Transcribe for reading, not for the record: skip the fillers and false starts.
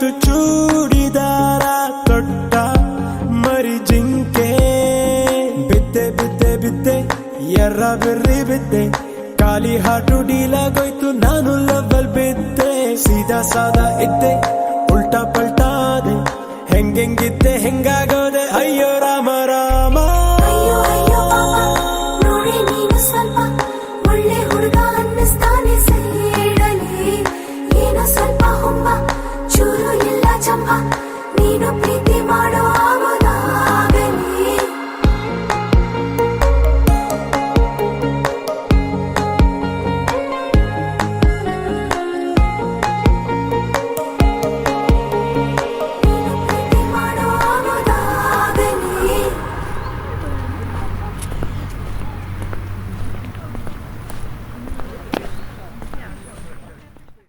ಆಯ್ತು ಚೂಡಿದಾರ ತೊಟ್ಟ ಮರಿ ಜಿಂಕೆ ಬಿದ್ದೆ ಬಿದ್ದೆ ಬಿದ್ದೆ ಎರ್ರ ಬೆರ್ರಿ ಬಿದ್ದೆ ಖಾಲಿ ಹಾಟು ಡೀಲಾಗೋಯ್ತು ನಾನು ಲವ್ವಲ್ ಬಿದ್ದೆ ಸೀದಾ ಸಾದಾ ಇದ್ದೆ ಉಲ್ಟಾ ಪಲ್ಟಾದೆ ಹೆಂಗೆಂಗಿದ್ದೆ ಹೆಂಗಾಗೋದೆ ಅಯ್ಯೋ ರಾಮ ರಾಮ ಅಯ್ಯೋ ಅಯ್ಯೋ ಪಾಪ ನೋಡಿ ನೀನು ಸ್ವಲ್ಪ ಒಳ್ಳೆ ಹುಡುಗ ಅನ್ನಿಸ್ತಾನೆ ಸೈಡಲ್ಲಿ ಏನೋ ಸ್ವಲ್ಪ ಹುಂಬ ಚೂರು ಇಲ್ಲ ಚಂಪ ನೀನು